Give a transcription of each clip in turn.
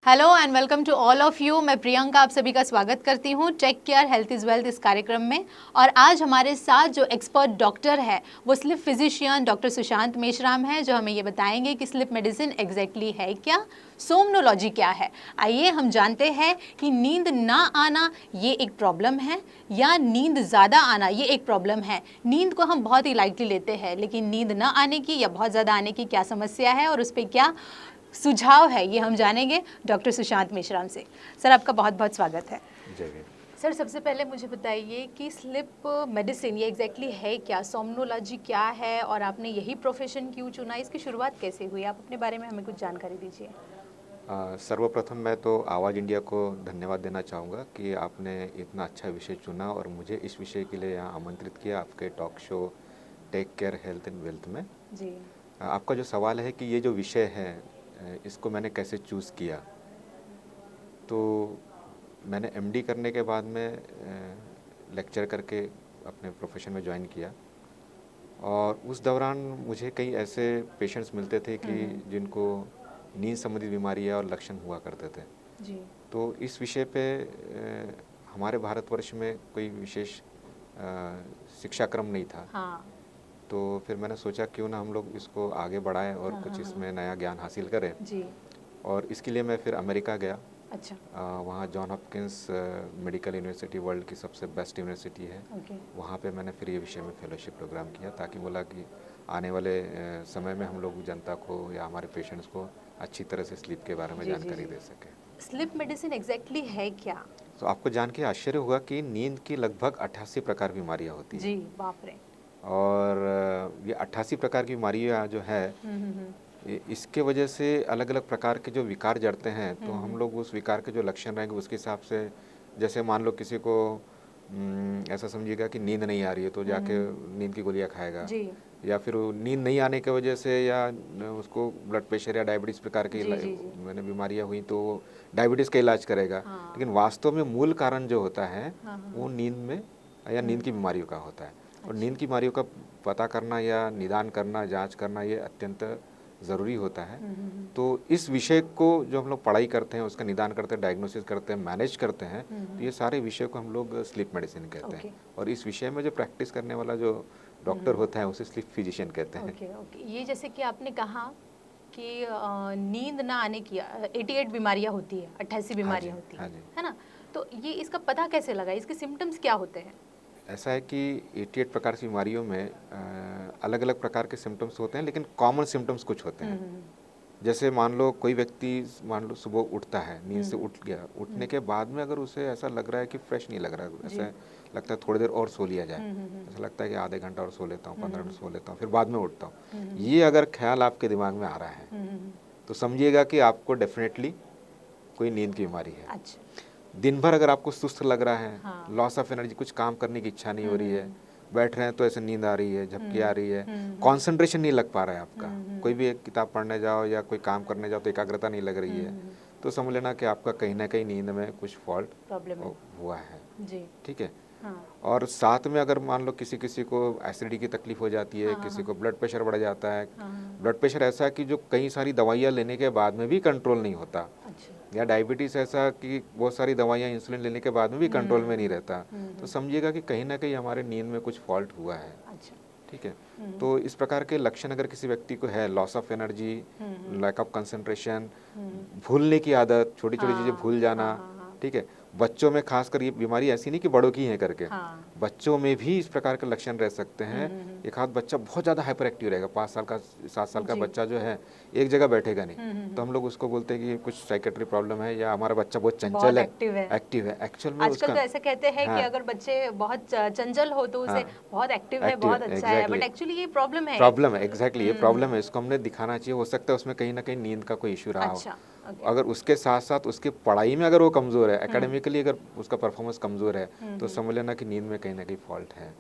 Hello and welcome to all of you. मैं प्रियंका आप सभी का स्वागत करती हूँ take care health is wealth इस कार्यक्रम में। और आज हमारे साथ जो एक्सपर्ट डॉक्टर है वो slip physician doctor Sushant Meshram है, जो हमें ये बताएंगे कि स्लिप मेडिसिन एग्जैक्टली है क्या, सोमनोलॉजी क्या है। आइए हम जानते हैं कि नींद ना आना ये एक प्रॉब्लम है या नींद ज़्यादा आना ये एक प्रॉब्लम है। नींद को हम बहुत ही लाइटली लेते हैं, लेकिन नींद ना आने की या बहुत ज़्यादा आने की क्या समस्या है और उस पर क्या सुझाव है, ये हम जानेंगे डॉक्टर सुशांत मेश्राम से। सर, आपका बहुत बहुत स्वागत है। जय। सर, सबसे पहले मुझे बताइए कि स्लिप मेडिसिन ये एग्जैक्टली है क्या, सोमनोलॉजी क्या है और आपने यही प्रोफेशन क्यों चुना, इसकी शुरुआत कैसे हुई, आप अपने बारे में हमें कुछ जानकारी दीजिए। सर्वप्रथम मैं तो आवाज़ इंडिया को धन्यवाद देना चाहूँगा कि आपने इतना अच्छा विषय चुना और मुझे इस विषय के लिए यहाँ आमंत्रित किया आपके talk show take care health and wealth में। जी। आपका जो सवाल है कि ये जो विषय है इसको मैंने कैसे चूज़ किया, तो मैंने एमडी करने के बाद में लेक्चर करके अपने प्रोफेशन में ज्वाइन किया और उस दौरान मुझे कई ऐसे पेशेंट्स मिलते थे कि जिनको नींद संबंधित बीमारियाँ और लक्षण हुआ करते थे। जी। तो इस विषय पे हमारे भारतवर्ष में कोई विशेष शिक्षाक्रम नहीं था। हाँ। तो फिर मैंने सोचा क्यों ना हम लोग इसको आगे बढ़ाएं और कुछ इसमें नया ज्ञान हासिल करें। जी। और इसके लिए मैं फिर अमेरिका गया। अच्छा। वहाँ John Hopkins medical university world की सबसे बेस्ट यूनिवर्सिटी है। ओके। वहाँ पे मैंने फिर ये विषय में फेलोशिप प्रोग्राम किया ताकि बोला कि आने वाले समय में हम लोग जनता को या हमारे पेशेंट्स को अच्छी तरह से स्लीप के बारे में जी, जी, जानकारी जी। दे सकें। स्लिप मेडिसिन एग्जैक्टली है क्या? तो आपको जान के आश्चर्य होगा कि नींद की लगभग 88 प्रकार की बीमारियाँ होती हैं। जी, बाप रे। और ये 88 प्रकार की बीमारियाँ जो है इसके वजह से अलग अलग प्रकार के जो विकार जड़ते हैं, तो हम लोग उस विकार के जो लक्षण रहेंगे उसके हिसाब से, जैसे मान लो किसी को ऐसा समझिएगा कि नींद नहीं आ रही है तो जाके नींद की गोलियां खाएगा। जी। या फिर वो नींद नहीं आने की वजह से या उसको ब्लड प्रेशर या डायबिटीज़ प्रकार की जी, जी, जी। मैंने बीमारियां हुई तो वो डायबिटीज़ का इलाज करेगा। हाँ। लेकिन वास्तव में मूल कारण जो होता है हाँ, हाँ, वो नींद में या नींद की बीमारियों का होता है। और नींद की बीमारियों का पता करना या निदान करना, जांच करना, ये अत्यंत ज़रूरी होता है। तो इस विषय को जो हम लोग पढ़ाई करते हैं, उसका निदान करते हैं, डायग्नोसिस करते हैं, मैनेज करते हैं, तो ये सारे विषय को हम लोग स्लीप मेडिसिन कहते हैं। और इस विषय में जो प्रैक्टिस करने वाला जो डॉक्टर होता है उसे स्लीप फिजिशियन कहते हैं। Okay, okay. ये जैसे कि आपने कहा कि नींद ना आने की 88 बीमारियां होती है, 88 बीमारियां होती हाँ जी। है ना? तो ये इसका पता कैसे लगा, इसके सिम्टम्स क्या होते हैं? ऐसा है कि 88 प्रकार की बीमारियों में अलग अलग प्रकार के सिम्टम्स होते हैं, लेकिन कॉमन सिम्टम्स कुछ होते हैं। जैसे मान लो कोई व्यक्ति मान लो सुबह उठता है, नींद से उठ गया, उठने के बाद में अगर उसे ऐसा लग रहा है कि फ्रेश नहीं लग रहा है, ऐसा लगता है थोड़ी देर और सो लिया जाए, ऐसा लगता है कि आधे घंटा और सो लेता हूँ, 15 मिनट सो लेता हूँ, फिर बाद में उठता हूँ, ये अगर ख्याल आपके दिमाग में आ रहा है तो समझिएगा कि आपको डेफिनेटली कोई नींद की बीमारी है। अच्छा। दिन भर अगर आपको सुस्त लग रहा है, हाँ। लॉस ऑफ एनर्जी, कुछ काम करने की इच्छा नहीं हो रही है, बैठ रहे हैं तो ऐसे नींद आ रही है, झपकी आ रही है, कंसंट्रेशन नहीं लग पा रहा है आपका, कोई भी एक किताब पढ़ने जाओ या कोई काम करने जाओ तो एकाग्रता नहीं लग रही है, तो समझ लेना कि आपका कहीं ना कहीं नींद में कुछ फॉल्ट प्रॉब्लम हुआ है। जी। ठीक है। हाँ। और साथ में अगर मान लो किसी किसी को एसिडिटी की तकलीफ हो जाती है, किसी को ब्लड प्रेशर बढ़ जाता है। ब्लड प्रेशर ऐसा है कि जो कई सारी दवाइयाँ लेने के बाद में भी कंट्रोल नहीं होता। अच्छा। या डायबिटीज़ ऐसा कि बहुत सारी दवाइयाँ इंसुलिन लेने के बाद में भी कंट्रोल में नहीं रहता। तो समझिएगा कि कहीं ना कहीं हमारे नींद में कुछ फॉल्ट हुआ है। अच्छा। ठीक है। तो इस प्रकार के लक्षण अगर किसी व्यक्ति को है, loss of energy, lack of concentration, भूलने की आदत, छोटी छोटी चीज़ें भूल जाना, ठीक है, बच्चों में खासकर ये बीमारी ऐसी नहीं कि बड़ों की है करके, बच्चों में भी इस प्रकार के लक्षण रह सकते हैं। एक हाथ बच्चा बहुत ज़्यादा हाइपर एक्टिव रहेगा, 5 साल का 7 साल का बच्चा जो है एक जगह बैठेगा नहीं, तो हम लोग उसको बोलते हैं कि कुछ साइकेट्री प्रॉब्लम है या हमारा बच्चा बहुत चंचल है, एक्टिव है। एक्चुअल में आजकल तो ऐसा कहते हैं कि अगर बच्चे बहुत चंचल हो तो उसे बहुत एक्टिव है, बहुत अच्छा है, बट एक्चुअली ये प्रॉब्लम है। एग्जैक्टली ये प्रॉब्लम है, इसको हमने दिखाना चाहिए। हो सकता है उसमें कहीं ना कहीं नींद का कोई इशू रहा हो। अगर उसके साथ साथ उसकी पढ़ाई में अगर वो कमज़ोर है, एकेडमिकली अगर उसका परफॉर्मेंस कमज़ोर है, तो समझ लेना कि नींद में कहीं ना कहीं फॉल्ट है।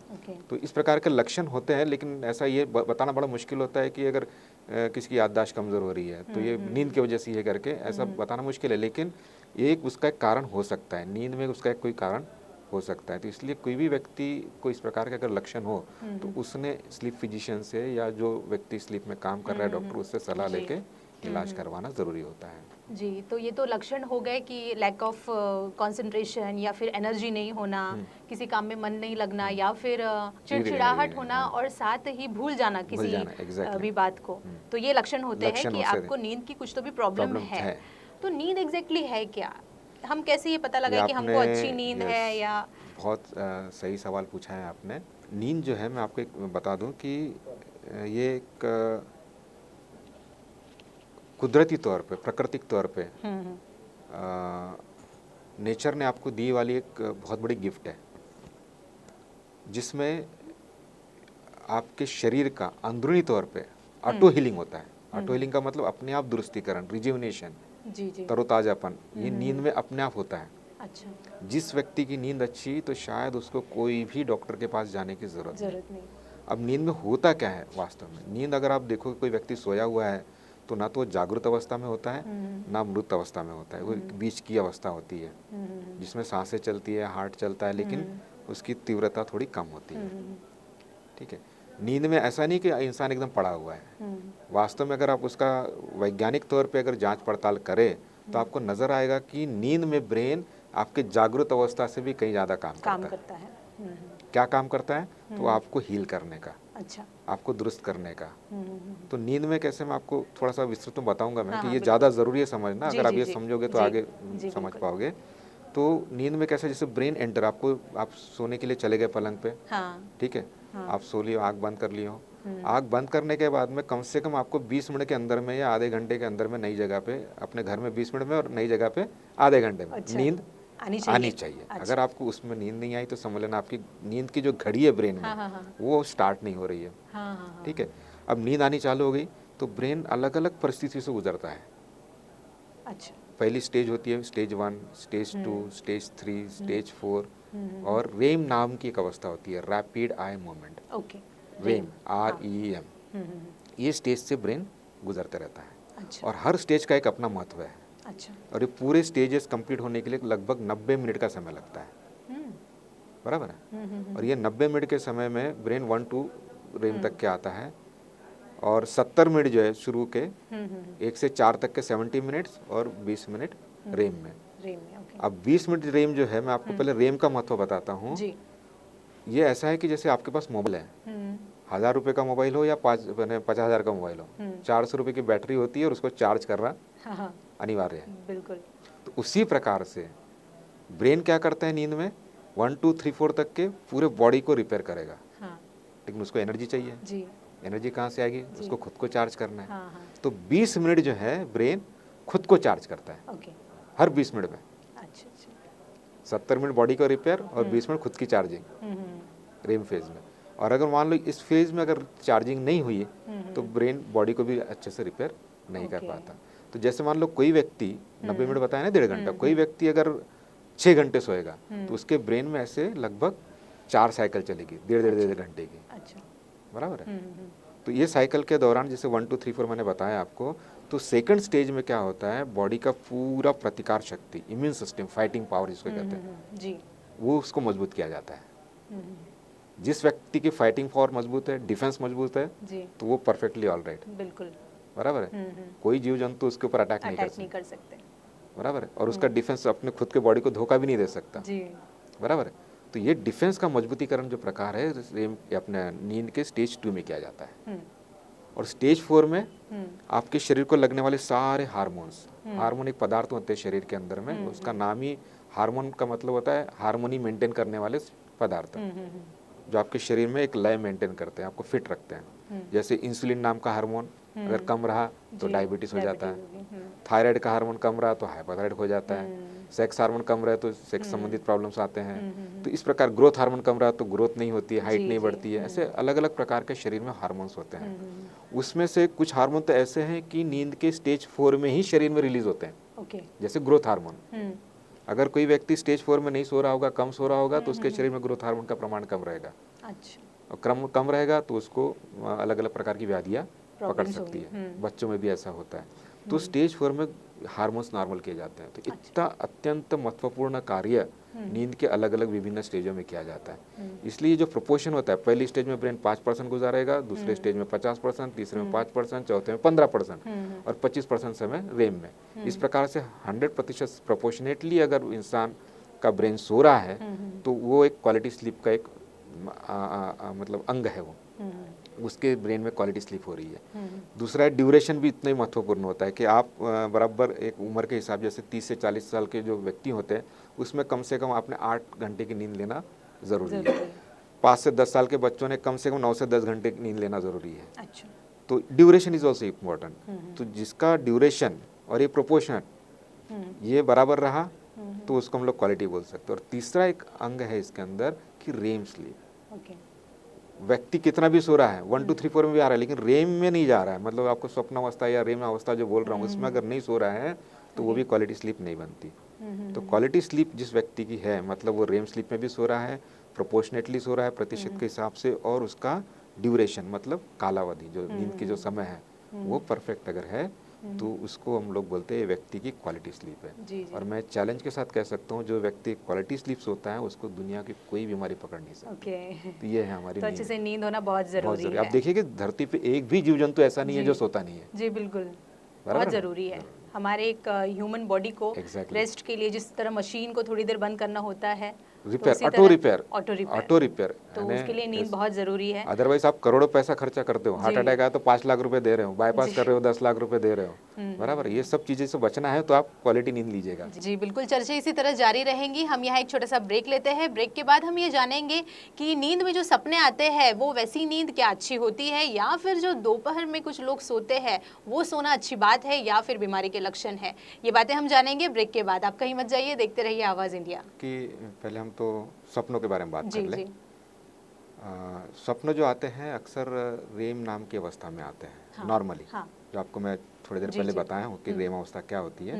तो इस प्रकार के लक्षण होते हैं, लेकिन ऐसा ये बताना बड़ा मुश्किल होता है कि अगर किसी की याददाश्त कमज़ोर हो रही है तो ये नींद की वजह से ये करके ऐसा बताना मुश्किल है। लेकिन एक उसका एक कारण हो सकता है, नींद में उसका एक कोई कारण हो सकता है। तो इसलिए कोई भी व्यक्ति को इस प्रकार के अगर लक्षण हो तो उसने स्लीप फिजिशियन से या जो व्यक्ति स्लीप में काम कर रहा है डॉक्टर, उससे सलाह लेके इलाज करवाना ज़रूरी होता है। जी, तो ये तो लक्षण हो गए कि लैक ऑफ कंसंट्रेशन या फिर एनर्जी नहीं होना, किसी काम में मन नहीं लगना या फिर चिड़चिड़ाहट होना और साथ ही भूल जाना किसी भी बात को, तो ये लक्षण होते हैं कि आपको नींद की कुछ तो भी प्रॉब्लम है। तो नींद एग्जैक्टली है क्या? हम कैसे ये पता लगाए कि हमको अच्छी नींद है या? बहुत सही सवाल पूछा है आपने। नींद जो है, मैं आपको एक बता दूं कि ये एक कुदरती तौर पे, प्राकृतिक तौर पे नेचर ने आपको दी वाली एक बहुत बड़ी गिफ्ट है, जिसमें आपके शरीर का अंदरूनी तौर पे ऑटो हीलिंग होता है। ऑटो हीलिंग का मतलब अपने आप दुरुस्तीकरण, रिजुविनेशन, तरोताजापन, ये नींद में अपने आप होता है। अच्छा। जिस व्यक्ति की नींद अच्छी, तो शायद उसको कोई भी डॉक्टर के पास जाने की जरूरत नहीं। अब नींद में होता क्या है वास्तव में? नींद अगर आप देखो, कोई व्यक्ति सोया हुआ है तो ना तो जागृत अवस्था में होता है, ना मृत अवस्था में होता है, वो बीच की अवस्था होती है, जिसमें सांसें चलती है, हार्ट चलता है, लेकिन उसकी तीव्रता थोड़ी कम होती है। ठीक है। नींद में ऐसा नहीं कि इंसान एकदम पड़ा हुआ है। वास्तव में अगर आप उसका वैज्ञानिक तौर पे अगर जांच पड़ताल करें, तो आपको नजर आएगा कि नींद में ब्रेन आपके जागृत अवस्था से भी कहीं ज़्यादा काम करता है। क्या काम करता है? तो आपको हील करने का, अच्छा, आपको दुरुस्त करने का। तो नींद में कैसे, मैं आपको थोड़ा सा विस्तृत में बताऊंगा मैं कि ये ज़्यादा ज़रूरी है समझना। अगर आप ये समझोगे तो आगे समझ पाओगे। तो नींद में कैसे, जैसे ब्रेन एंटर, आप सोने के लिए चले गए पलंग पे, ठीक है, आप सो लियो, आँख बंद कर लियो। आँख बंद करने के बाद में कम से कम आपको 20 मिनट के अंदर में या आधे घंटे के अंदर में नई जगह पे, अपने घर में 20 मिनट में और नई जगह पे आधे घंटे में नींद आनी चाहिए। अगर आपको उसमें नींद नहीं आई तो समझ लेना आपकी नींद की जो घड़ी है ब्रेन में, वो स्टार्ट नहीं हो रही है। ठीक है। अब नींद आनी चालू हो गई तो ब्रेन अलग अलग परिस्थिति से गुजरता है। अच्छा। पहली स्टेज होती है स्टेज 1, स्टेज 2, स्टेज 3, स्टेज 4, और रेम नाम की एक अवस्था होती है, rapid eye movement. Okay. REM, REM, ये स्टेज से ब्रेन गुजरते रहता है। अच्छा। और हर स्टेज का एक अपना महत्व है। अच्छा। और ये पूरे स्टेजेस कंप्लीट होने के लिए लगभग 90 मिनट का समय लगता है। बराबर है। और ये 90 मिनट के समय में ब्रेन 1 to रेम तक के आता है, और 70 मिनट जो है शुरू के 1 से 4 तक के 70 मिनट्स, और 20 मिनट रेम में। अब 20 मिनट रेम जो है, मैं आपको पहले रेम का महत्व बताता हूँ। ये ऐसा है कि जैसे आपके पास मोबाइल है, 1000 रुपये का मोबाइल हो या 50,000 का मोबाइल हो, 400 रुपये की बैटरी होती है और उसको चार्ज करना अनिवार्य है। बिल्कुल। तो उसी प्रकार से ब्रेन क्या करता है नींद में, 1 2 3 4 तक के पूरे बॉडी को रिपेयर करेगा। लेकिन उसको एनर्जी चाहिए जी। एनर्जी कहाँ से आएगी? उसको खुद को चार्ज करना है। तो 20 मिनट जो है ब्रेन खुद को चार्ज करता है। हर 20 मिनट में। अच्छा। 70 मिनट बॉडी का रिपेयर और 20 मिनट खुद की चार्जिंग रेम फेज में। और अगर मान लो इस फेज में अगर चार्जिंग नहीं हुई तो ब्रेन बॉडी को भी अच्छे से रिपेयर नहीं कर पाता। तो जैसे मान लो कोई व्यक्ति 90 मिनट बताया ना, 1.5 घंटा, कोई व्यक्ति अगर 6 घंटे सोएगा तो उसके ब्रेन में ऐसे लगभग 4 साइकिल चलेगी, 1.5 घंटे की। अच्छा। बराबर है। तो ये साइकिल के दौरान जैसे 1 2 3 4 मैंने बताया आपको, तो सेकंड स्टेज में क्या होता है, बॉडी का पूरा प्रतिकार शक्ति, इम्यून सिस्टम, फाइटिंग पावर जिसको कहते हैं जी, वो उसको मजबूत किया जाता है। जिस व्यक्ति की फाइटिंग पावर मजबूत है, डिफेंस मजबूत है जी, तो वो परफेक्टली ऑल राइट। बिल्कुल बराबर है। कोई जीव जंतु उसके ऊपर अटैक नहीं कर सकते। बराबर है। और उसका डिफेंस अपने खुद के बॉडी को धोखा भी नहीं दे सकता जी। बराबर है। तो ये डिफेंस का मजबूतीकरण जो प्रकार है अपने नींद के स्टेज 2 में किया जाता है। और स्टेज 4 में आपके शरीर को लगने वाले सारे हार्मोन्स, हार्मोन एक पदार्थ होते हैं शरीर के अंदर में, उसका नाम ही हार्मोन का मतलब होता है हार्मोनी मेंटेन करने वाले पदार्थ, जो आपके शरीर में एक लय मेंटेन करते हैं, आपको फिट रखते हैं। जैसे इंसुलिन नाम का हार्मोन अगर कम रहा तो डायबिटीज हो जाता है, थायराइड का हार्मोन कम रहा तो हाइपोथायराइड हो जाता है, सेक्स हार्मोन कम रहे तो सेक्स संबंधित प्रॉब्लम्स आते हैं। तो इस प्रकार ग्रोथ हार्मोन कम रहा तो ग्रोथ नहीं होती है, हाइट नहीं बढ़ती है। ऐसे अलग अलग प्रकार के शरीर में हार्मोन्स होते हैं। उसमें से कुछ हार्मोन तो ऐसे हैं कि नींद के स्टेज 4 में ही शरीर में रिलीज होते हैं। जैसे ग्रोथ हार्मोन, अगर कोई व्यक्ति स्टेज 4 में नहीं सो रहा होगा, कम सो रहा होगा, तो उसके शरीर में ग्रोथ हार्मोन का प्रमाण कम रहेगा। अच्छा। और कम रहेगा तो उसको अलग अलग प्रकार की व्याधियाँ पकड़ सकती है। बच्चों में भी ऐसा होता है। तो स्टेज 4 में हार्मोन्स नॉर्मल किए जाते हैं। तो इतना अत्यंत महत्वपूर्ण कार्य नींद के अलग अलग विभिन्न स्टेजों में किया जाता है। इसलिए जो प्रोपोर्शन होता है, पहली स्टेज में ब्रेन 5% गुजारेगा, दूसरे स्टेज में 50%, तीसरे में 5%, चौथे में 15% और 25% समय रेम में। इस प्रकार से 100% प्रोपोर्शनेटली अगर इंसान का ब्रेन सो रहा है तो वो एक क्वालिटी स्लीप का एक मतलब अंग है, वो उसके ब्रेन में क्वालिटी स्लीप हो रही है। दूसरा है ड्यूरेशन भी इतना ही महत्वपूर्ण होता है कि आप बराबर एक उम्र के हिसाब, जैसे 30 से 40 साल के जो व्यक्ति होते हैं उसमें कम से कम आपने 8 घंटे की नींद लेना ज़रूरी है। 5 से 10 साल के बच्चों ने कम से कम 9 से 10 घंटे की नींद लेना ज़रूरी है। अच्छा। तो ड्यूरेशन इज ऑल्सो इम्पोर्टेंट। तो जिसका ड्यूरेशन और ये प्रोपोर्शन ये बराबर रहा तो उसको हम लोग क्वालिटी बोल सकते हैं। और तीसरा एक अंग है इसके अंदर कि रेम स्लीप। व्यक्ति कितना भी सो रहा है, 1 2 3 4 में भी आ रहा है, लेकिन रेम में नहीं जा रहा है, मतलब आपको स्वप्न अवस्था या रेम अवस्था जो बोल रहा हूँ उसमें अगर नहीं सो रहा है तो वो भी क्वालिटी स्लीप नहीं बनती। तो क्वालिटी स्लीप जिस व्यक्ति की है, मतलब वो रेम स्लीप में भी सो रहा है, प्रोपोर्शनेटली सो रहा है प्रतिशत के हिसाब से, और उसका ड्यूरेशन मतलब कालावधि जो नींद की जो समय है वो परफेक्ट अगर है तो उसको हम लोग बोलते हैं व्यक्ति की क्वालिटी स्लीप है। जी। और मैं चैलेंज के साथ कह सकता हूँ जो व्यक्ति क्वालिटी स्लीप सोता है उसको दुनिया की कोई बीमारी पकड़ नहीं सकती। तो ये है हमारी तो अच्छे से नींद होना बहुत जरूरी है। आप देखिए कि धरती पे एक भी जीव जंतु ऐसा नहीं है जो सोता नहीं है। जी बिल्कुल, बहुत जरूरी है। हमारे एक ह्यूमन बॉडी को रेस्ट के लिए जिस तरह मशीन को थोड़ी देर बंद करना होता है, रिपेयर, ऑटो रिपेयर, तो उसके लिए नींद बहुत जरूरी है। अदरवाइज आप करोड़ों पैसा खर्चा करते हो, हार्ट अटैक आया तो 5 लाख रुपए दे रहे हो, बाईपास कर रहे हो 10 लाख रुपए दे रहे हो, बराबर। ये सब चीजें से बचना है तो आप क्वालिटी नींद लीजिएगा। जी बिल्कुल, चर्चा इसी तरह जारी रहेंगी। हम यहाँ एक छोटा सा ब्रेक लेते हैं। ब्रेक के बाद हम ये जानेंगे कि नींद में जो सपने आते हैं वो वैसी नींद क्या अच्छी होती है, या फिर जो दोपहर में कुछ लोग सोते हैं वो सोना अच्छी बात है या फिर बीमारी के लक्षण है। ये बातें हम जानेंगे ब्रेक के बाद। आप कहीं मत जाइए, देखते रहिए आवाज़ इंडिया। कि पहले हम तो सपनों के बारे में बात कर लें। सपने जो आते हैं अक्सर रेम नाम की अवस्था में आते हैं। नॉर्मली जो आपको मैं थोड़ी देर पहले बताया हूँ कि रेम अवस्था क्या होती है,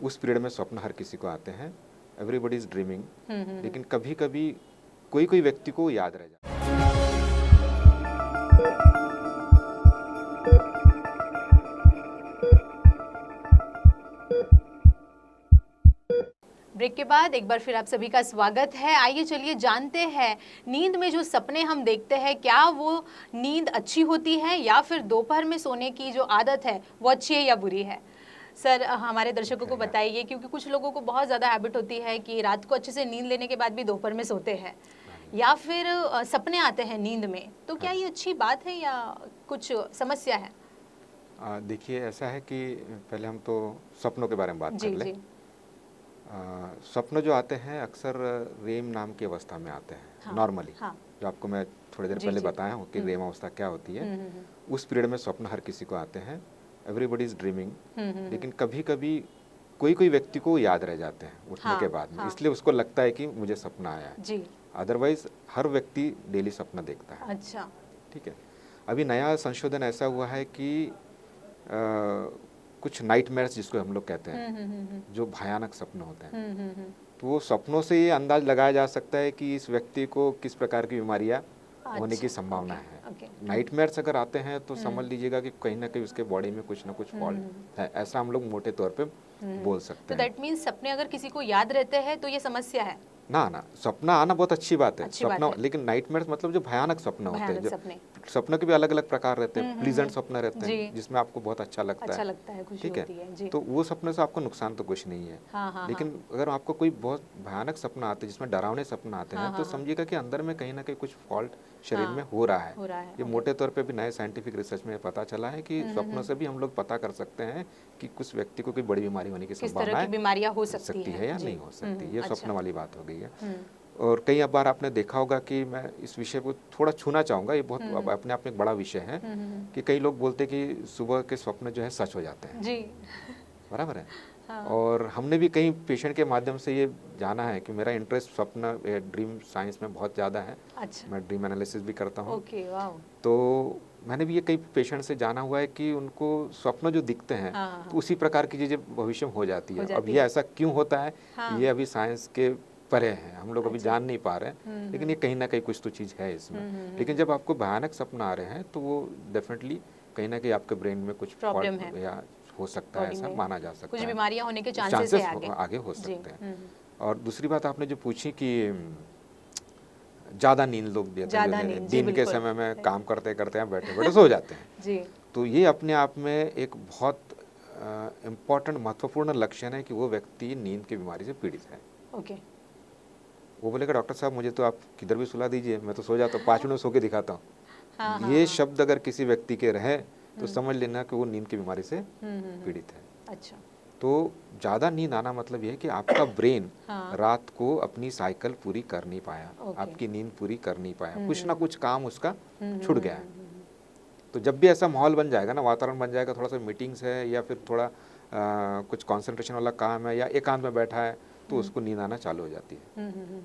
उस पीरियड में स्वप्न हर किसी को आते हैं। एवरीबॉडी इज ड्रीमिंग, लेकिन कभी कभी कोई व्यक्ति को याद रह जाता है। ब्रेक के बाद एक बार फिर आप सभी का स्वागत है। आइए चलिए जानते हैं, नींद में जो सपने हम देखते हैं क्या वो नींद अच्छी होती है या फिर दोपहर में सोने की जो आदत है वो अच्छी है या बुरी है। सर हमारे दर्शकों को बताइए, क्योंकि कुछ लोगों को बहुत ज़्यादा हैबिट होती है कि रात को अच्छे से नींद लेने के बाद भी दोपहर में सोते हैं, या फिर सपने आते हैं नींद में, तो क्या ये अच्छी बात है या कुछ समस्या है? देखिए ऐसा है कि पहले हम तो सपनों के बारे में बात कर लें। सपने जो आते हैं अक्सर रेम नाम की अवस्था में आते हैं। नॉर्मली जो आपको मैं थोड़ी देर पहले बताया हूँ कि रेम अवस्था क्या होती है, उस पीरियड में स्वप्न हर किसी को आते हैं। एवरीबॉडी इज ड्रीमिंग, लेकिन कभी कभी कोई व्यक्ति को याद रह जाते हैं उठने के बाद में, इसलिए उसको लगता है कि मुझे सपना आया है। अदरवाइज हर व्यक्ति डेली सपना देखता है। अच्छा, ठीक है। अभी नया संशोधन ऐसा हुआ है कि कुछ नाइटमेयर्स जिसको हम लोग कहते हैं, जो भयानक सपने होते हैं, तो वो सपनों से ये अंदाज लगाया जा सकता है कि इस व्यक्ति को किस प्रकार की बीमारियां होने की संभावना है। नाइटमेयर्स अगर आते हैं तो समझ लीजिएगा कि कहीं ना कहीं उसके बॉडी में कुछ ना कुछ फॉल्ट है, ऐसा हम लोग मोटे तौर पे बोल सकते हैं। तो दैट मींस सपने अगर किसी को याद रहते हैं तो ये समस्या है ना। सपना आना बहुत अच्छी बात है, सपना, लेकिन नाइटमेयर्स मतलब जो भयानक सपने होते हैं, जो सपनों के भी अलग अलग प्रकार रहते हैं। प्लीजेंट सपने रहते हैं जिसमें आपको बहुत अच्छा लगता है, ठीक है, तो वो सपने से आपको नुकसान तो कुछ नहीं है। लेकिन अगर आपको कोई बहुत भयानक सपना आते हैं जिसमें डरावने सपने आते हैं, तो समझिएगा कि अंदर में कहीं ना कहीं कुछ फॉल्ट शरीर में हो रहा है। ये मोटे तौर पे भी नए साइंटिफिक रिसर्च में पता चला है कि स्वप्नों से भी हम लोग पता कर सकते हैं कि कुछ व्यक्ति को कोई बड़ी बीमारी होने की संभावना है, बीमारियां हो सकती है या नहीं हो सकती। ये स्वप्न वाली बात हो गई है। और कई बार आपने देखा होगा कि मैं इस विषय को थोड़ा छूना चाहूँगा, ये बहुत अपने आप में एक बड़ा विषय है कि कई लोग बोलते हैं कि सुबह के स्वप्न जो है सच हो जाते हैं। जी, बराबर है। और हमने भी कई पेशेंट के माध्यम से ये जाना है कि मेरा इंटरेस्ट स्वप्न ड्रीम साइंस में बहुत ज़्यादा है। अच्छा। मैं ड्रीम एनालिसिस भी करता हूँ। तो मैंने भी ये कई पेशेंट से जाना हुआ है कि उनको स्वप्न जो दिखते हैं तो उसी प्रकार की चीज़ें भविष्य में हो जाती है। अब ये ऐसा क्यों होता है, ये अभी साइंस के परे हैं, हम लोग अभी जान नहीं पा रहे हैं, लेकिन ये कहीं ना कहीं कुछ तो चीज़ है इसमें। लेकिन जब आपको भयानक सपना आ रहे हैं तो वो डेफिनेटली कहीं ना कहीं आपके ब्रेन में कुछ प्रॉब्लम है या हो सकता है, ऐसा माना जा सकता कुछ है, बीमारियां होने के चांसेस है आगे हो सकते हैं। और दूसरी बात आपने जो पूछी कि ज़्यादा नींद लोग देते हैं, दिन के समय में काम करते करते हैं बैठे बैठे सो जाते हैं जी। तो ये अपने आप में एक बहुत इम्पॉर्टेंट महत्वपूर्ण लक्षण है कि वो व्यक्ति नींद की बीमारी से पीड़ित है। ओके। वो बोलेगा डॉक्टर साहब मुझे तो आप किधर भी सुला दीजिए, मैं तो सो जाता हूँ, 5 मिनट सो के दिखाता हूँ। ये शब्द अगर किसी व्यक्ति के रहे तो समझ लेना कि वो नींद की बीमारी से पीड़ित है। अच्छा। तो ज़्यादा नींद आना मतलब ये है कि आपका ब्रेन रात को अपनी साइकिल पूरी कर नहीं पाया, आपकी नींद पूरी कर नहीं पाया, कुछ ना कुछ काम उसका छूट गया है। तो जब भी ऐसा माहौल बन जाएगा ना, वातावरण बन जाएगा, थोड़ा सा मीटिंग्स है या फिर थोड़ा कुछ कंसंट्रेशन वाला काम है या एकांत में बैठा है, तो उसको नींद आना चालू हो जाती है।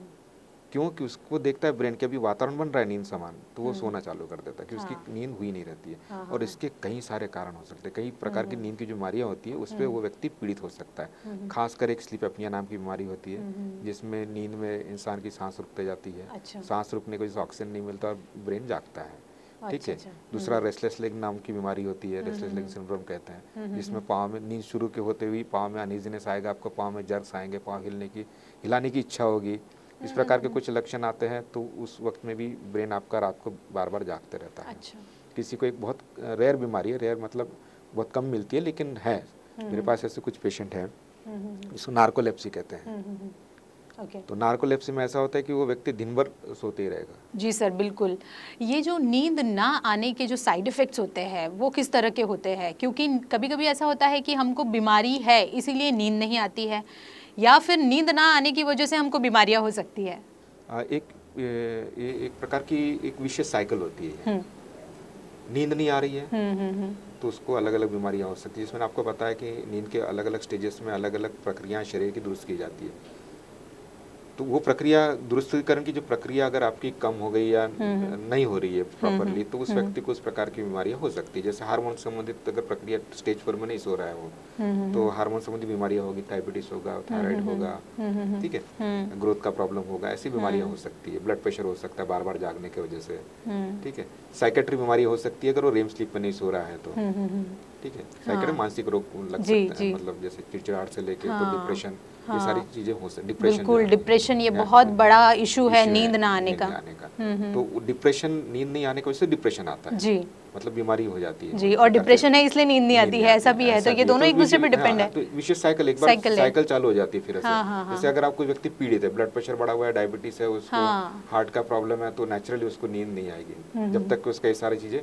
क्योंकि उसको देखता है ब्रेन के अभी वातावरण बन रहा है नींद समान, तो वो सोना चालू कर देता है कि उसकी नींद हुई नहीं रहती है। और इसके कई सारे कारण हो सकते हैं, कई प्रकार की नींद की जो बीमारियाँ होती है उस पर वो व्यक्ति पीड़ित हो सकता है। खासकर एक स्लीप एपनिया नाम की बीमारी होती है जिसमें नींद में इंसान की सांस रुकते जाती है। सांस रुकने की वजह से ऑक्सीजन नहीं मिलता और ब्रेन जागता है। ठीक है। दूसरा रेस्टलेस लेग नाम की बीमारी होती है, रेस्टलेस लेग सिंड्रोम कहते हैं, जिसमें पाँव में नींद शुरू के होते हुए पाँव में अनईजीनेस आएगा, आपको पाँव में जर्क्स आएंगे, पाँव हिलाने की इच्छा होगी। इस प्रकार के कुछ लक्षण आते हैं तो उस वक्त में भी ब्रेन आपका रात को बार बार जागते रहता है। अच्छा। किसी को एक बहुत रेयर बीमारी है, रेयर मतलब बहुत कम मिलती है लेकिन है, मेरे पास ऐसे कुछ पेशेंट हैं जिसको नार्कोलेप्सी कहते हैं। तो नार्कोलेप्सी में ऐसा होता है कि वो व्यक्ति दिन भर सोते ही रहेगा। जी सर, बिल्कुल। ये जो नींद ना आने के जो साइड इफ़ेक्ट्स होते हैं वो किस तरह के होते हैं? क्योंकि कभी कभी ऐसा होता है कि हमको बीमारी है इसीलिए नींद नहीं आती है, या फिर नींद ना आने की वजह से हमको बीमारियां हो सकती है। एक प्रकार की एक विशेष साइकिल होती है। नींद नहीं आ रही है तो उसको अलग अलग बीमारियां हो सकती है, जिसमें आपको पता है कि नींद के अलग अलग स्टेजेस में अलग अलग प्रक्रियाएं शरीर की दुरुस्त की जाती है। तो वो प्रक्रिया, दुरुस्तीकरण की जो प्रक्रिया अगर आपकी कम हो गई या नहीं हो रही है प्रॉपरली, तो उस व्यक्ति को उस प्रकार की बीमारियां हो सकती है। जैसे हार्मोन संबंधित अगर प्रक्रिया स्टेज 4 में नहीं सो रहा है वो, तो हार्मोन संबंधी बीमारियां होगी, डायबिटीज होगा, थायराइड होगा, ठीक है, ग्रोथ का प्रॉब्लम होगा, ऐसी बीमारियां हो सकती है। ब्लड प्रेशर हो सकता है बार बार जागने की वजह से, ठीक है। साइकेट्री बीमारी हो सकती है अगर वो रेम स्लीप में नहीं सो रहा है तो, ठीक है। साइकेट्री मानसिक रोग लग सकता है, मतलब जैसे चिड़चिड़ाहट से लेके डिप्रेशन, ये सारी चीजें हो सकती। बिल्कुल, डिप्रेशन ये बहुत बड़ा इशू है नींद ना आने का। तो डिप्रेशन, नींद नहीं आने की वजह से डिप्रेशन आता है जी, मतलब बीमारी हो जाती है जी। और डिप्रेशन है इसलिए नींद नहीं आती है, ऐसा भी है। तो ये दोनों एक दूसरे पे डिपेंड है। तो विशेष साइकिल, एक बार साइकिल चालू हो जाती है फिर ऐसे। जैसे अगर आप कोई व्यक्ति पीड़ित है, ब्लड प्रेशर बढ़ा हुआ है, डायबिटीज है, उसको हार्ट का प्रॉब्लम है, तो नेचुरली उसको नींद नहीं आएगी जब तक उसका ये सारी चीजें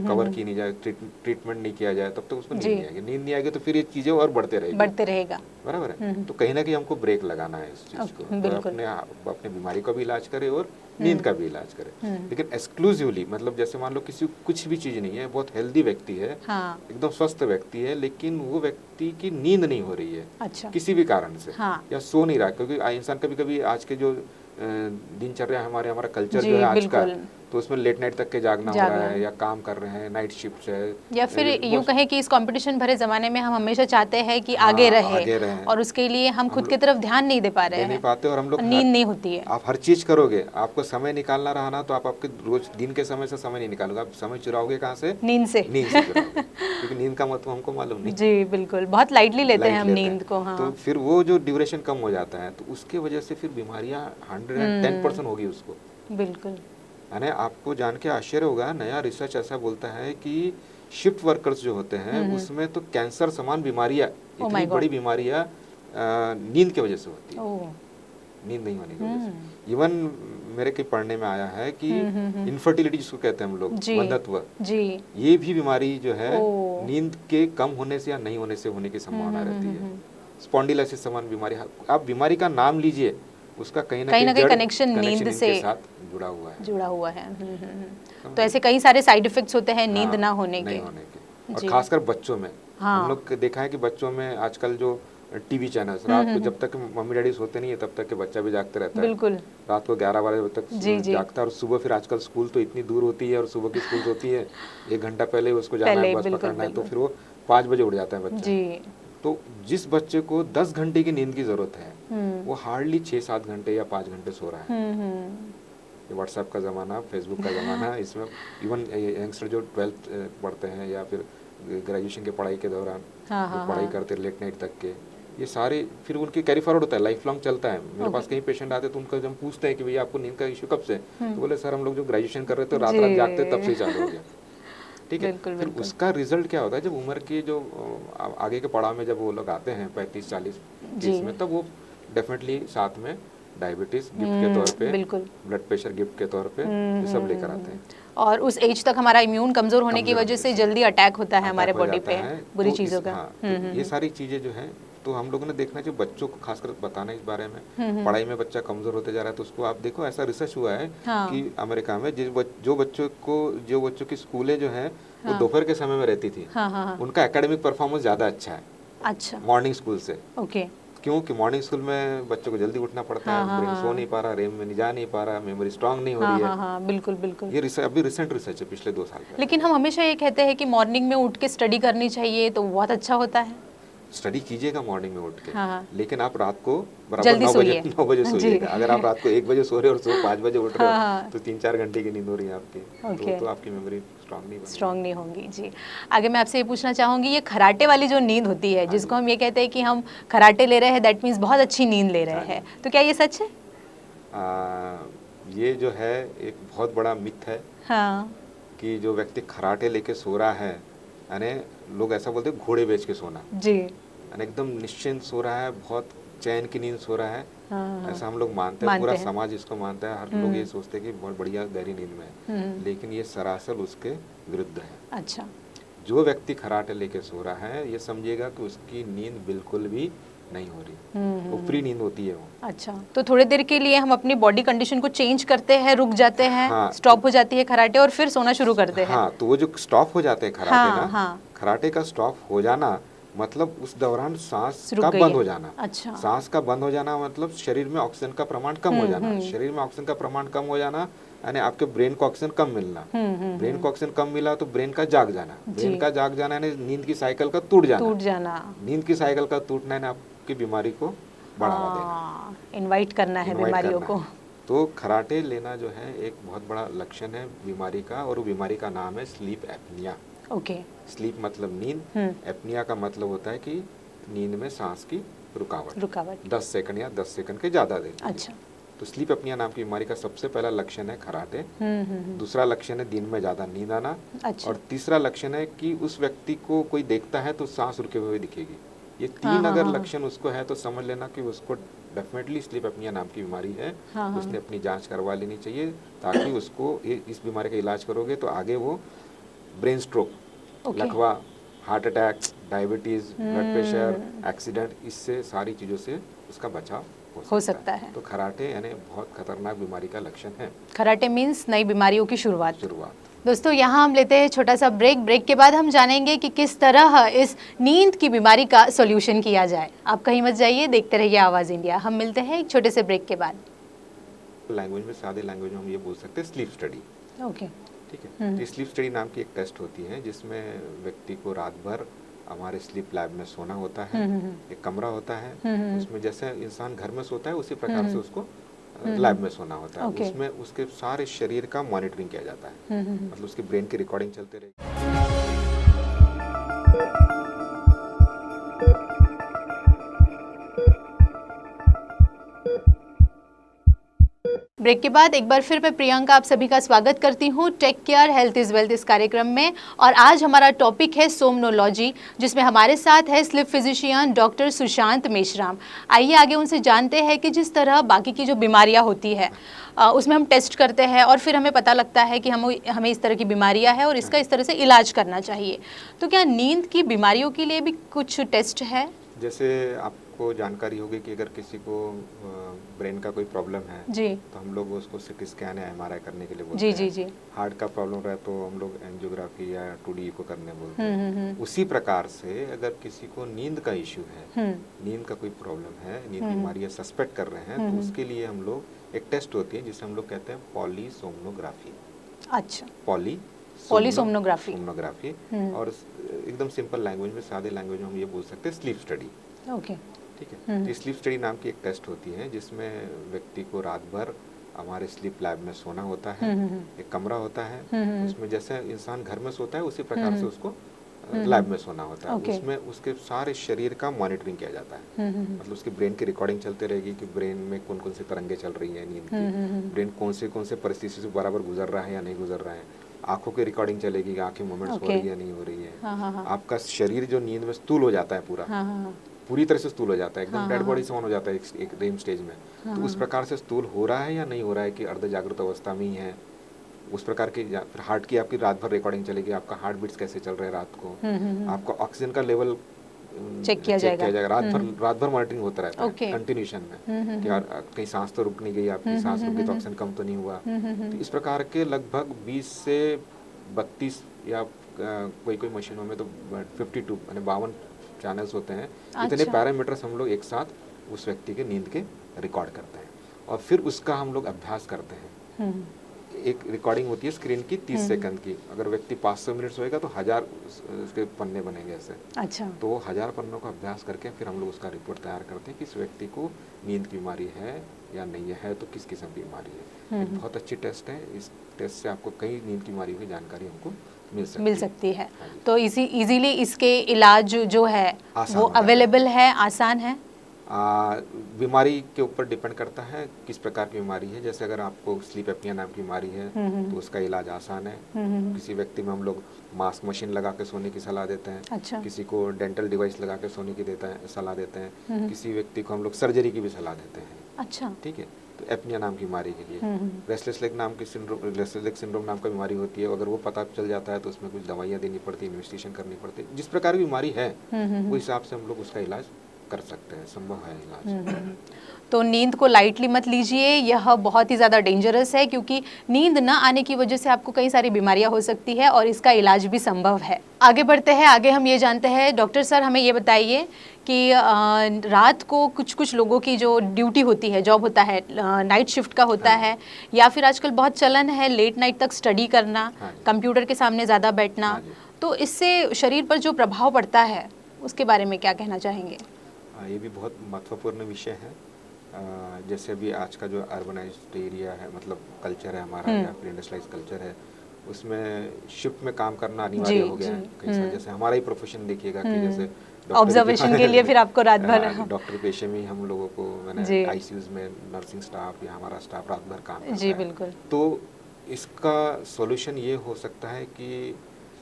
कवर की नहीं जाए, ट्रीटमेंट नहीं किया जाए, तब तक उसको नींद नहीं आएगी। नींद नहीं आएगी तो फिर ये चीजें और बढ़ते रहेगा, बराबर है। तो कहीं ना कहीं हमको ब्रेक लगाना है इस चीज को, अपने बीमारी का भी इलाज करे और नींद का भी इलाज करे, लेकिन एक्सक्लूसिवली, मतलब जैसे मान लो किसी कुछ भी चीज नहीं है, बहुत हेल्दी व्यक्ति है, एकदम स्वस्थ व्यक्ति है, लेकिन वो व्यक्ति की नींद नहीं हो रही है, अच्छा, किसी भी कारण से, या सो नहीं रहा, क्योंकि इंसान कभी कभी आज के जो दिनचर्या हमारा कल्चर जो है आज का, तो उसमें लेट नाइट तक के जागना हो रहा है, या काम कर रहे हैं, नाइट शिफ्ट है, या फिर यूं कहें कि इस कंपटीशन भरे जमाने में हम हमेशा चाहते हैं कि आगे रहे, और उसके लिए हम खुद की तरफ ध्यान नहीं दे पा रहे हैं, नहीं पाते, और हम लोग नींद नहीं होती है। आप हर चीज करोगे, आपको समय निकालना रहा ना, तो आप आपके रोज दिन के समय से समय नहीं निकालोगे, आप समय चुराओगे कहाँ से? नींद से चुराओगे, क्योंकि नींद का महत्व हमको मालूम नहीं। जी बिल्कुल, बहुत लाइटली लेते हैं हम नींद को। तो फिर वो जो ड्यूरेशन कम हो जाता है, तो उसके वजह से फिर बीमारियां 110% होगी उसको। बिल्कुल, यानी आपको जान के आश्चर्य होगा, नया रिसर्च ऐसा बोलता है कि शिफ्ट वर्कर्स जो होते हैं उसमें तो कैंसर समान बीमारियां, इतनी बड़ी बीमारियां नींद की वजह से होती है, नींद नहीं होने की वजह से। इवन मेरे के पढ़ने में आया है कि इनफर्टिलिटी जिसको कहते हैं हम लोग, अंधत्व, ये भी बीमारी जो है नींद के कम होने से या नहीं होने से होने की संभावना रहती है। स्पॉन्डिलाइसिस समान बीमारी, आप बीमारी का नाम लीजिए, उसका कहीं ना कहीं कनेक्शन नींद से साथ जुड़ा हुआ है। तो ऐसे कई सारे साइड इफेक्ट्स होते हैं नींद ना होने के। और खासकर बच्चों में हम लोग देखा है कि बच्चों में आजकल जो टीवी चैनल्स, रात को जब तक मम्मी डैडी सोते नहीं है तब तक के बच्चा भी जागते रहता है, बिल्कुल, रात को 11-12 बजे तक जागता है, और सुबह फिर आजकल स्कूल तो इतनी दूर होती है, और सुबह की स्कूल होती है 1 घंटा पहले उसको जाना है, बस पकड़ना है, तो फिर वो 5 बजे उठ जाता है बच्चा। तो जिस बच्चे को 10 घंटे की नींद की जरूरत है, वो हार्डली 6-7 घंटे या 5 घंटे सो रहा है। व्हाट्सएप का ज़माना, फेसबुक का ज़माना, इसमें इवन यंगस्टर जो 12th पढ़ते हैं या फिर ग्रेजुएशन के पढ़ाई के दौरान जो पढ़ाई करते लेट नाइट तक के, ये सारे फिर उनकी कैरी फॉरवर्ड होता है, लाइफ लॉन्ग चलता है। मेरे पास कई पेशेंट आते तो उनको जब पूछते हैं कि भैया आपको नींद का इशू कब से, तो बोले सर हम लोग जो ग्रेजुएशन कर रहे थे रात रात जागते तब से चालू हो गया। ठीक है, फिर उसका रिजल्ट क्या होता है, जब उम्र की जो आगे के पड़ाव में जब वो लोग आते हैं 35-40 में, तब वो डेफिनेटली साथ में डायबिटीज गिफ्ट के तौर पे, ब्लड प्रेशर गिफ्ट के तौर पे ये सब लेकर आते हैं। और उस एज तक हमारा इम्यून कमजोर होने की वजह से जल्दी अटैक होता है हमारे बॉडी पे बुरी चीजों का। ये सारी चीजें जो है तो हम लोगों ने देखना चाहिए, बच्चों को खासकर बताना इस बारे में। पढ़ाई में बच्चा कमजोर होते जा रहा है तो उसको आप देखो, ऐसा रिसर्च हुआ है कि अमेरिका में जो बच्चों की स्कूलें जो है वो दोपहर के समय में रहती थी, उनका एकेडमिक परफॉर्मेंस ज्यादा अच्छा है। अच्छा, मॉर्निंग स्कूल से। ओके, क्योंकि मॉर्निंग स्कूल में बच्चों को जल्दी उठना पड़ता है, ब्रेन सो नहीं पा रहा, रेम में नहीं जा नहीं पा रहा, मेमोरी स्ट्रांग नहीं हो रही है। बिल्कुल बिल्कुल, ये अभी रिसेंट रिसर्च है पिछले 2 साल का। लेकिन हम हमेशा ये कहते हैं कि मॉर्निंग में उठ के स्टडी करनी चाहिए, तो बहुत अच्छा होता है। स्टडी कीजिएगा मॉर्निंग में उठ के, लेकिन आप रात को बराबर 9 बजे सोइएगा। अगर आप रात को 1 बजे सो रहे हो और 5 बजे उठ रहे हो तो 3-4 घंटे की नींद हो रही है आपकी, तो आपकी मेमोरी स्ट्रांग नहीं होंगी। जी, आगे मैं आपसे ये पूछना चाहूँगी, ये खराटे वाली जो नींद होती है, जिसको हम ये कहते हैं कि हम खराटे ले रहे हैं, दैट मीन्स बहुत अच्छी नींद ले रहे हैं, तो क्या ये सच है? ये जो है एक बहुत बड़ा मिथ है कि जो व्यक्ति खराटे लेके सो रहा है, यानी लोग ऐसा बोलते हैं घोड़े बेच के सोना जी, एकदम निश्चिंत सो रहा है, बहुत चैन की नींद सो रहा है, ऐसा हम लोग मानते हैं, पूरा समाज इसको मानता है, हर लोग ये सोचते हैं कि बहुत बढ़िया गहरी नींद में है, लेकिन ये सरासर उसके विरुद्ध है। अच्छा, जो व्यक्ति खराटे लेके सो रहा है, ये समझिएगा कि उसकी नींद बिल्कुल भी नहीं हो रही, ऊपरी नींद होती है वो। अच्छा, तो थोड़ी देर के लिए हम अपनी बॉडी कंडीशन को चेंज करते हैं, रुक जाते हैं, स्टॉप हो जाती है खराटे और फिर सोना शुरू करते हैं। हाँ, तो वो जो स्टॉप हो जाते हैं खराटे खराटे का स्टॉप हो जाना मतलब उस दौरान सांस का बंद हो जाना। अच्छा, सांस का बंद हो जाना मतलब शरीर में ऑक्सीजन का प्रमाण कम हो जाना। शरीर में ऑक्सीजन का प्रमाण कम हो जाना यानी आपके ब्रेन को ऑक्सीजन कम मिलना। ब्रेन को ऑक्सीजन कम मिला तो ब्रेन का जाग जाना। ब्रेन का जाग जाना यानी नींद की साइकिल का टूट जाना। नींद की साइकिल का टूटना यानी आपकी बीमारी को बढ़ावा देना, इनवाइट करना है बीमारियों को। तो खराटे लेना जो है एक बहुत बड़ा लक्षण है बीमारी का, और वो बीमारी का नाम है स्लीप एपनिया। ओके, स्लीप मतलब नींद, एपनिया का मतलब होता है कि नींद में सांस की रुकावट 10 सेकंड या 10 सेकंड के ज्यादा देर। अच्छा, तो स्लीप एपनिया नाम की बीमारी का सबसे पहला लक्षण है खराटे। दूसरा लक्षण है दिन में ज्यादा नींद आना। अच्छा। और तीसरा लक्षण है कि उस व्यक्ति को कोई देखता है तो सांस रुके हुए दिखेगी। ये 3 अगर लक्षण उसको है तो समझ लेना कि उसको डेफिनेटली स्लीप एपनिया नाम की बीमारी है। उसने अपनी जांच करवा लेनी चाहिए, ताकि उसको इस बीमारी का इलाज करोगे तो आगे वो ब्रेन स्ट्रोक, लकवा, heart attack, diabetes, blood pressure, accident, इससे सारी चीज़ों से उसका बचाव हो सकता है। तो खराटे यानी बहुत खतरनाक बीमारी का लक्षण है। खराटे मीन्स नई बीमारियों की शुरुआत। दोस्तों, यहाँ हम लेते हैं छोटा सा ब्रेक के बाद हम जानेंगे कि किस तरह इस नींद की बीमारी का सॉल्यूशन किया जाए। आप कहीं मत जाइए, देखते रहिए आवाज़ इंडिया। हम मिलते हैं एक छोटे से ब्रेक के बाद। लैंग्वेज में, सादे लैंग्वेज में हम ये बोल सकते हैं स्लीप स्टडी। ओके, ठीक है। तो स्लीप स्टडी नाम की एक टेस्ट होती है जिसमें व्यक्ति को रात भर हमारे स्लीप लैब में सोना होता है। एक कमरा होता है, उसमें जैसे इंसान घर में सोता है उसी प्रकार से उसको लैब में सोना होता है। उसमें उसके सारे शरीर का मॉनिटरिंग किया जाता है, मतलब उसके ब्रेन की रिकॉर्डिंग चलते रहेगी। ब्रेक के बाद एक बार फिर मैं प्रियंका आप सभी का स्वागत करती हूँ take care health is wealth इस कार्यक्रम में। और आज हमारा टॉपिक है सोमनोलॉजी, जिसमें हमारे साथ है sleep physician doctor Sushant Meshram. आइए आगे उनसे जानते हैं कि जिस तरह बाकी की जो बीमारियाँ होती है उसमें हम टेस्ट करते हैं और फिर हमें पता लगता है कि हमें इस तरह की बीमारियाँ है और इसका इस तरह से इलाज करना चाहिए, तो क्या नींद की बीमारियों के लिए भी कुछ टेस्ट है? जैसे आपको जानकारी होगी कि अगर किसी को ब्रेन का कोई प्रॉब्लम है जी, तो हम लोग उसको सीटी स्कैन या एमआरआई करने के लिए बोलते हैं। जी। हार्ट का प्रॉब्लम रहे तो हम लोग एंजियोग्राफी या 2D को करने बोलते हैं। उसी प्रकार से अगर किसी को नींद का इश्यू है, नींद का कोई प्रॉब्लम है, नींद बीमारी सस्पेक्ट कर रहे हैं, तो उसके लिए हम लोग एक टेस्ट होती है जिसे हम लोग कहते हैं पॉलीसोमनोग्राफी। अच्छा, पॉलीसोमनोग्राफी। और एकदम सिंपल लैंग्वेज में, सादे लैंग्वेज में हम ये बोल सकते हैं स्लीप स्टडी। ओके, ठीक है। तो स्लीप स्टडी नाम की एक टेस्ट होती है जिसमें व्यक्ति को रात भर हमारे स्लीप लैब में सोना होता है। एक कमरा होता है, उसमें जैसे इंसान घर में सोता है उसी प्रकार से उसको लैब में सोना होता है। उसमें उसके सारे शरीर का मॉनिटरिंग किया जाता है। मतलब उसकी ब्रेन की रिकॉर्डिंग चलते रहेगी कि ब्रेन में कौन कौन सी तरंगे चल रही हैं नींद की, ब्रेन कौन से परिस्थिति से बराबर गुजर रहा है या नहीं गुजर रहा है। आंखों की रिकॉर्डिंग चलेगी कि आंखें मूवमेंट्स हो रही है या नहीं हो रही है। आपका शरीर जो नींद में स्थूल हो जाता है पूरी तरह से स्थूल हो जाता है, एकदम डेड बॉडी समान हो जाता है एक रेम स्टेज में। तो उस प्रकार से स्थूल हो रहा है या नहीं हो रहा है कि अर्ध जागृत अवस्था में ही है, उस प्रकार की। फिर हार्ट की आपकी रात भर रिकॉर्डिंग चलेगी, आपका हार्ट बीट्स कैसे चल रहे हैं रात को, आपका ऑक्सीजन का लेवल चेक किया जाएगा। रात भर मॉनिटरिंग होता रहता है कंटिन्यूशन में कि यार कहीं सांस तो रुक नहीं गई, आपकी सांस रुक गई तो ऑक्सीजन कम तो नहीं हुआ। तो इस प्रकार के लगभग 20 से 32 या कोई मशीनों में तो 52 यानी 52 चैनल्स होते हैं। इतने पैरामीटर्स हम लोग एक साथ उस व्यक्ति के नींद के रिकॉर्ड करते हैं और फिर उसका हम लोग अभ्यास करते हैं। एक रिकॉर्डिंग होती है स्क्रीन की 30 सेकंड की। अगर व्यक्ति 500 मिनट सोएगा तो 1000 उसके पन्ने बनेंगे ऐसे। अच्छा। तो 1000 पन्नों का अभ्यास करके फिर हम लोग उसका रिपोर्ट तैयार करते हैं कि इस व्यक्ति को नींद की बीमारी है या नहीं है, तो किस किस्म की बीमारी है। एक बहुत अच्छी टेस्ट है। इस टेस्ट से आपको कई नींद की बीमारी की जानकारी हमको मिल सकती है। तो इजीली इसके इलाज जो है वो अवेलेबल है, आसान है। बीमारी के ऊपर डिपेंड करता है किस प्रकार की बीमारी है। जैसे अगर आपको स्लीप एपनिया नाम की बीमारी है तो उसका इलाज आसान है। किसी व्यक्ति में हम लोग मास्क मशीन लगा के सोने की सलाह देते हैं। अच्छा। किसी को डेंटल डिवाइस लगा के सोने की सलाह देते हैं। किसी व्यक्ति को हम लोग सर्जरी की भी सलाह देते हैं। अच्छा। ठीक है। तो एपनिया नाम की बीमारी के लिए रेस्टलेस लेग सिंड्रोम नाम का बीमारी होती है। अगर वो पता चल जाता है तो उसमें कुछ दवाइयाँ देनी पड़ती है, इन्वेस्टिगेशन करनी पड़ती है। जिस प्रकार की बीमारी है उस हिसाब से हम लोग उसका इलाज कर सकते हैं, संभव है इलाज। तो नींद को लाइटली मत लीजिए, यह बहुत ही ज़्यादा डेंजरस है क्योंकि नींद न आने की वजह से आपको कई सारी बीमारियां हो सकती है और इसका इलाज भी संभव है। आगे बढ़ते हैं, आगे हम ये जानते हैं डॉक्टर सर, हमें ये बताइए कि रात को कुछ लोगों की जो ड्यूटी होती है, जॉब होता है, नाइट शिफ्ट का होता है, या फिर आजकल बहुत चलन है लेट नाइट तक स्टडी करना, कंप्यूटर के सामने ज़्यादा बैठना, तो इससे शरीर पर जो प्रभाव पड़ता है उसके बारे में क्या कहना चाहेंगे? ये भी बहुत महत्वपूर्ण विषय है। जैसे अभी आज का जो अर्बनाइज्ड एरिया है, मतलब कल्चर है हमारा या फिर इंडस्ट्रियलाइज कल्चर है, उसमें शिफ्ट में काम करना अनिवार्य हो गया है कई सारे। जैसे हमारा ही प्रोफेशन देखिएगा कि जैसे ऑब्जर्वेशन के लिए फिर आपको रात भर डॉक्टर पेशे में हम लोगों को मैंने आईसीयूज में नर्सिंग स्टाफ या हमारा स्टाफ रात भर काम करता है। बिल्कुल। तो इसका सॉल्यूशन ये हो सकता है कि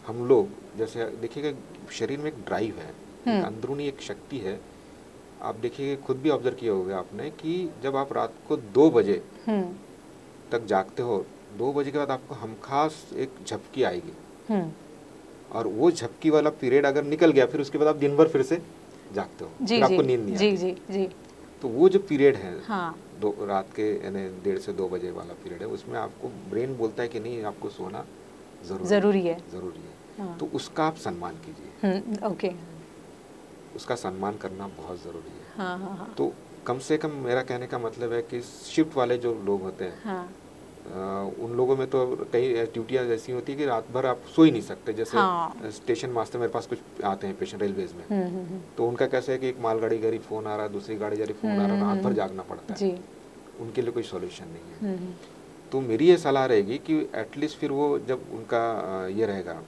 हम लोग, जैसे देखिएगा शरीर में एक ड्राइव है, अंदरूनी एक शक्ति है। आप देखिए खुद भी ऑब्जर्व किया होगा आपने कि जब आप रात को 2 बजे तक जागते हो, 2 बजे के बाद आपको हमखास एक झपकी आएगी और वो झपकी वाला पीरियड अगर निकल गया फिर उसके बाद आप दिन भर फिर से जागते हो, फिर आपको नींद नहीं आती। जी। तो वो जो पीरियड है रात के 1:30 से 2 बजे वाला पीरियड है, उसमें आपको ब्रेन बोलता है कि नहीं आपको सोना जरूरी है। तो उसका आप सम्मान कीजिए। ओके। उसका सम्मान करना बहुत ज़रूरी है। तो कम से कम मेरा कहने का मतलब है कि शिफ्ट वाले जो लोग होते हैं उन लोगों में तो कई ड्यूटियाँ ऐसी होती है कि रात भर आप सो ही नहीं सकते। जैसे स्टेशन मास्टर मेरे पास कुछ आते हैं पेशेंट रेलवेज में, तो उनका कैसा है कि एक मालगाड़ी गरी फ़ोन आ रहा है, दूसरी गाड़ी जा रही फ़ोन आ रहा है, रात भर जागना पड़ता है। उनके लिए कोई सॉल्यूशन नहीं है। तो मेरी ये सलाह रहेगी कि एटलीस्ट फिर वो जब उनका ये रहेगा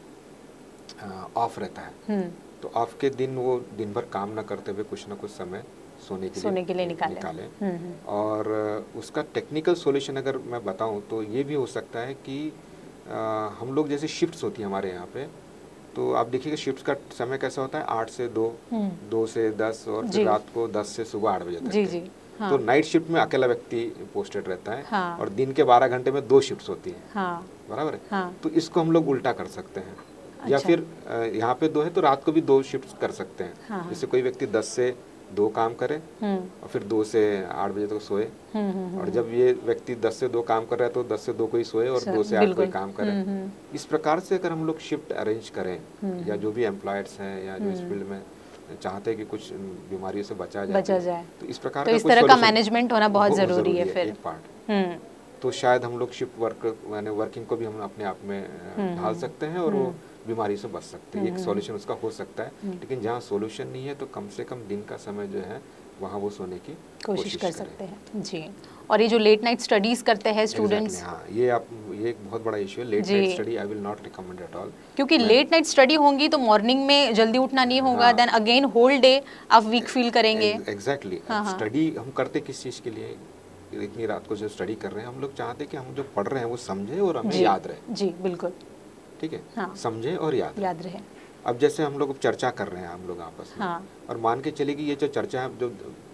ऑफ रहता है तो ऑफ के दिन वो दिन भर काम ना करते हुए कुछ ना कुछ समय सोने के लिए निकालें। और उसका टेक्निकल सॉल्यूशन अगर मैं बताऊं तो ये भी हो सकता है कि हम लोग जैसे शिफ्ट्स होती है हमारे यहाँ पे, तो आप देखिएगा शिफ्ट्स का समय कैसा होता है 8 से 2, 2 से 10 और फिर रात को 10 से सुबह 8 बजे तक। तो नाइट शिफ्ट में अकेला व्यक्ति पोस्टेड रहता है और दिन के 12 घंटे में 2 शिफ्ट्स होती है। बराबर है। तो इसको हम लोग उल्टा कर सकते हैं। या फिर यहाँ पे 2 है तो रात को भी 2 शिफ्ट कर सकते हैं। जैसे कोई व्यक्ति 10 से 2 काम करे और फिर 2 से 8 बजे तक सोए, और जब ये व्यक्ति 10 से 2 काम कर रहा है तो 10 से 2 कोई सोए और 2 से 8 कोई काम करे। इस प्रकार से अगर हम लोग शिफ्ट अरेंज करें, या जो भी एम्प्लॉयर्स हैं या जो इस फील्ड में चाहते हैं कि कुछ बीमारियों से बचा जाए, तो इस प्रकार तो इस तरह का मैनेजमेंट होना बहुत जरूरी है फिर एक पार्ट। तो शायद हम लोग शिफ्ट वर्किंग को भी हम अपने आप में ढाल सकते हैं और वो बीमारी से बच सकते हैं। एक सॉल्यूशन उसका हो सकता है। लेकिन जहाँ सॉल्यूशन नहीं है तो कम से कम दिन का समय जो है वहाँ वो सोने की कोशिश कर सकते हैं। जी। और ये जो लेट नाइट स्टडीज करते हैं स्टूडेंट्स, हाँ, ये एक बहुत बड़ा इशू है। Late night study I will not recommend at all, क्योंकि लेट नाइट स्टडी होंगी तो मॉर्निंग में जल्दी उठना नहीं होगा, देन अगेन होल डे आप वीक फील करेंगे। एग्जैक्टली। स्टडी हम करते किस चीज़ के लिए, इतनी रात को जो स्टडी कर रहे हैं, हम लोग चाहते हैं कि हम जो पढ़ रहे हैं वो समझे और हमें याद रहे। जी बिल्कुल, ठीक है। हाँ, समझे और याद रहे। अब जैसे हम लोग चर्चा कर रहे हैं हम लोग आपस में, और मान के चले कि ये जो चर्चा जो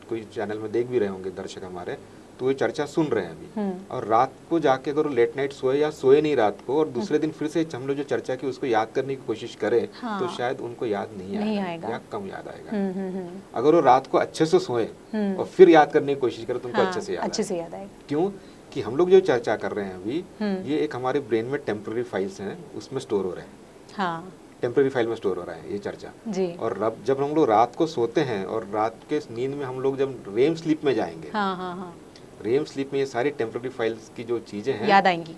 कोई चैनल में देख भी रहे होंगे दर्शक हमारे, तो ये चर्चा सुन रहे हैं अभी, और रात को जाके अगर लेट नाइट सोए या सोए नहीं रात को, और दूसरे दिन फिर से हम लोग जो चर्चा की उसको याद करने की कोशिश करें, तो शायद उनको याद नहीं आएगा या कम याद आएगा। अगर वो रात को अच्छे से सोए और फिर याद करने की कोशिश करें तो उनको अच्छे से याद आएगा। क्यों कि हम लोग जो चर्चा कर रहे हैं अभी, ये एक हमारे ब्रेन में टेम्पररी फाइल्स हैं, उसमें स्टोर हो रहे हैं। टेम्पररी फाइल में स्टोर हो रहा है ये चर्चा जी। और जब हम लोग रात को सोते हैं और रात के नींद में हम लोग जब रेम स्लीप में जाएंगे, रेम स्लीप में ये सारी टेम्पररी फाइल्स की जो चीजें हैं याद आएंगी,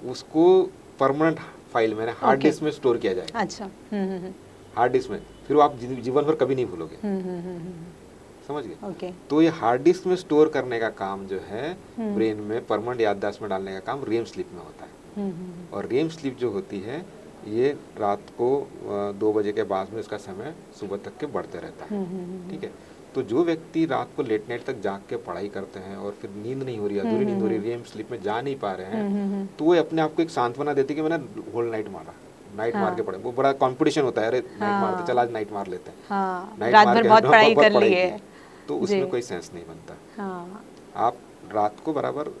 उसको परमानेंट फाइल में हार्ड डिस्क में स्टोर किया जाएगा। अच्छा। हार्ड डिस्क में, फिर वो आप जीवन भर कभी नहीं भूलोगे। समझ गए। तो ये हार्ड डिस्क में स्टोर करने का काम जो है ब्रेन में परमानेंट याददाश्त में डालने का काम रेम स्लीप में होता है। और रेम स्लीप जो होती है ये रात को 2 बजे के बाद में इसका समय सुबह तक के बढ़ते रहता है। ठीक है। तो जो व्यक्ति रात को लेट नाइट तक जाग के पढ़ाई करते हैं और फिर नींद नहीं हो रही, अधूरी नींद हो रही, रेम स्लीप में जा नहीं पा रहे हैं, तो वो अपने आप को एक सांत्वना देते कि मैंने होल नाइट मारा, नाइट मार के पढ़े। वो बड़ा कंपटीशन होता है, अरे नाइट मारते, चल आज नाइट मार लेते हैं, रात भर बहुत पढ़ाई कर ली है, तो उसमें कोई सेंस नहीं बनता। आप रात को बराबर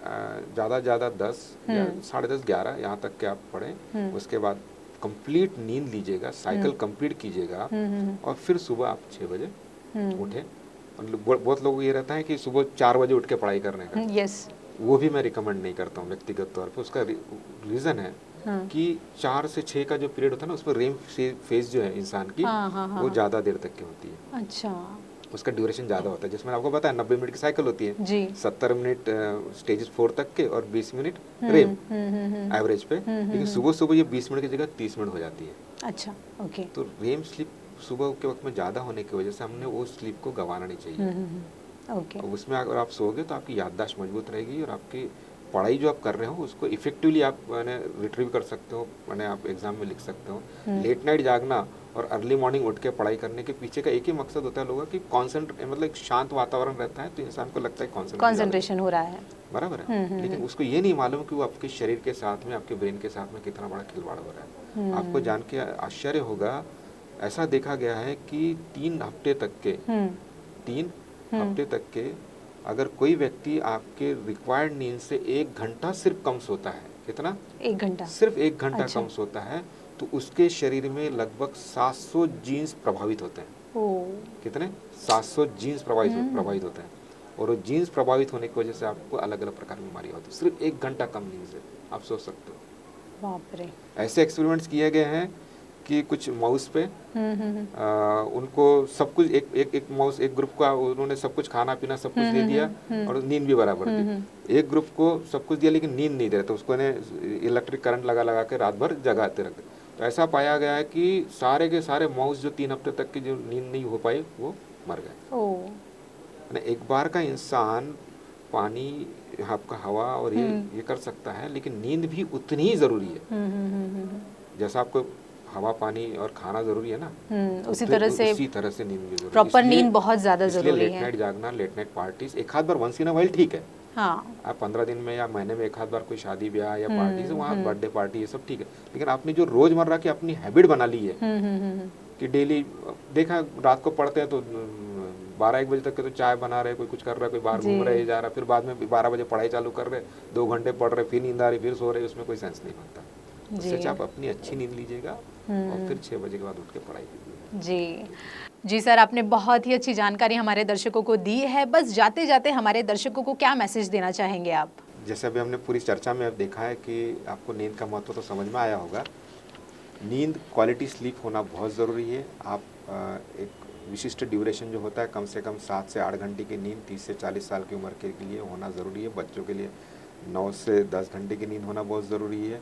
ज़्यादा 10 या 10:30 11 यहाँ तक के आप पढ़ें, उसके बाद कंप्लीट नींद लीजिएगा, साइकिल कंप्लीट कीजिएगा, और फिर सुबह आप 6 बजे उठे। बहुत लोगों को ये रहता है कि सुबह 4 बजे उठ के पढ़ाई करने का। यस, वो भी मैं रिकमेंड नहीं करता हूँ व्यक्तिगत तौर पर। उसका रीज़न है कि 4 से 6 का जो पीरियड होता है ना, उसमें रेम फेज जो है इंसान की, वो ज़्यादा देर तक की होती है। अच्छा, उसका ड्यूरेशन ज़्यादा होता है, जिसमें आपको पता है 90 मिनट की साइकिल होती है जी। 70 मिनट स्टेजेस 4 तक के और 20 मिनट रेम एवरेज पे। लेकिन सुबह सुबह ये 20 मिनट की जगह 30 मिनट हो जाती है। अच्छा, ओके। तो रेम स्लीप सुबह के वक्त में ज़्यादा होने की वजह से हमने वो स्लीप को गंवाना नहीं चाहिए। ओके। तो उसमें अगर आप सोओगे तो आपकी याददाश्त मजबूत रहेगी, और आपकी पढ़ाई जो आप कर रहे हो उसको इफेक्टिवली आप रिट्रीव कर सकते हो, आप एग्जाम में लिख सकते हो। लेट नाइट जागना और अर्ली मॉर्निंग उठ के पढ़ाई करने के पीछे का एक ही मकसद होता है लोगों की मतलब एक शांत वातावरण रहता है, तो इंसान को लगता है कॉन्सेंट्रेशन हो रहा है, बराबर है। लेकिन उसको ये नहीं मालूम कि वो आपके शरीर के साथ में, आपके ब्रेन के साथ में कितना बड़ा खिलवाड़ हो रहा है। आपको जान के आश्चर्य होगा, ऐसा देखा गया है कि 3 हफ्ते तक के अगर कोई व्यक्ति आपके रिक्वायर्ड नींद से 1 घंटा सिर्फ कम सोता है, कितना? 1 घंटा, सिर्फ 1 घंटा अच्छा। कम सोता है, तो उसके शरीर में लगभग 700 जीन्स प्रभावित होते हैं। कितने? 700 जीन्स प्रभावित होते हैं, और वो जीन्स प्रभावित होने की वजह से आपको अलग अलग प्रकार की बीमारी होती है, सिर्फ 1 घंटा कम नींद से। आप सोच सकते हो। बाप रे। ऐसे एक्सपेरिमेंट्स किए गए हैं कि कुछ माउस पे उनको सब कुछ, एक माउस, एक ग्रुप का उन्होंने सब कुछ खाना पीना सब कुछ दे दिया और नींद भी बराबर दी। एक ग्रुप को सब कुछ दिया लेकिन नींद नहीं दे रहे, तो उसको इलेक्ट्रिक करंट लगा के रात भर जगाते रखते। तो ऐसा पाया गया है कि सारे के सारे माउस जो 3 हफ्ते तक की जो नींद नहीं हो पाई वो मर गए। एक बार का इंसान पानी, आपका हवा और ये कर सकता है, लेकिन नींद भी उतनी ही जरूरी है। जैसा आपको हवा, पानी और खाना जरूरी है ना, उसी तरह से नींद भी जरूरी है। प्रॉपर नींद बहुत ज्यादा जरूरी है। लेट नाइट जागना, लेट नाइट पार्टीज एक आध बार वंस इन अ वाइल ठीक है। हाँ। आप 15 दिन में या महीने में एक आध बार कोई शादी ब्याह या पार्टी से, वहाँ बर्थडे पार्टी, ये सब ठीक है। लेकिन आपने जो रोजमर्रा की अपनी हैबिट बना ली है कि डेली, देखा रात को पढ़ते हैं तो 12-1 बजे तक के तो चाय बना रहे, कोई कुछ कर रहा है, कोई बाहर घूम रहे जा रहा, फिर बाद में 12 बजे पढ़ाई चालू कर रहे, 2 घंटे पढ़ रहे, फिर नींद आ रही, फिर सो रहे, उसमें कोई सेंस नहीं बनता। उससे आप अपनी अच्छी नींद लीजिएगा और फिर 6 बजे के बाद उठ के पढ़ाई कीजिएगा। जी सर, आपने बहुत ही अच्छी जानकारी हमारे दर्शकों को दी है। बस जाते जाते हमारे दर्शकों को क्या मैसेज देना चाहेंगे आप? जैसे अभी हमने पूरी चर्चा में अब देखा है कि आपको नींद का महत्व तो समझ में आया होगा। नींद, क्वालिटी स्लीप होना बहुत ज़रूरी है। आप एक विशिष्ट ड्यूरेशन जो होता है, कम से कम 7 से 8 घंटे की नींद 30 से 40 साल की उम्र के लिए होना ज़रूरी है। बच्चों के लिए 9 से 10 घंटे की नींद होना बहुत ज़रूरी है,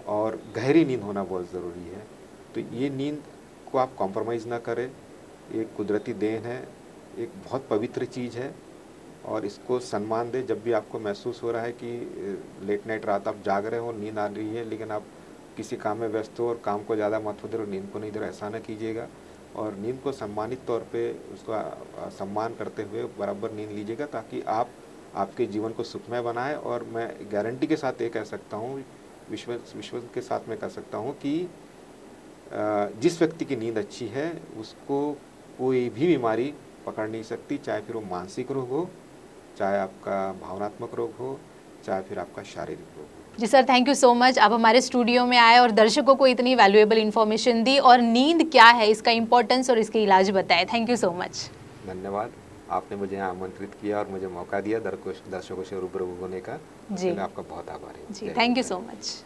और गहरी नींद होना बहुत ज़रूरी है। तो ये नींद को आप कॉम्प्रोमाइज़ ना करें, एक कुदरती देन है, एक बहुत पवित्र चीज़ है, और इसको सम्मान दें। जब भी आपको महसूस हो रहा है कि लेट नाइट रात आप जाग रहे हो, नींद आ रही है, लेकिन आप किसी काम में व्यस्त हो और काम को ज़्यादा महत्व दे रहे हो, नींद को नहीं दे रहे, ऐसा ना कीजिएगा। और नींद को सम्मानित तौर पे उसका सम्मान करते हुए बराबर नींद लीजिएगा, ताकि आप आपके जीवन को सुखमय बनाएं। और मैं गारंटी के साथ ये कह सकता हूँ, विश्वास के साथ मैं कह सकता हूँ कि जिस व्यक्ति की नींद अच्छी है उसको कोई भी बीमारी पकड़ नहीं सकती, चाहे फिर वो मानसिक रोग हो, चाहे आपका भावनात्मक रोग हो, चाहे फिर आपका शारीरिक रोग हो। जी सर, थैंक यू सो मच। आप हमारे स्टूडियो में आए और दर्शकों को इतनी वैल्यूएबल इन्फॉर्मेशन दी और नींद क्या है, इसका इम्पोर्टेंस और इसके इलाज बताए। Thank you so much. धन्यवाद, आपने मुझे यहाँ आमंत्रित किया और मुझे मौका दिया दर्शकों से रूबरू होने का। जी, आपका बहुत आभारी हूँ। जी, थैंक यू सो मच।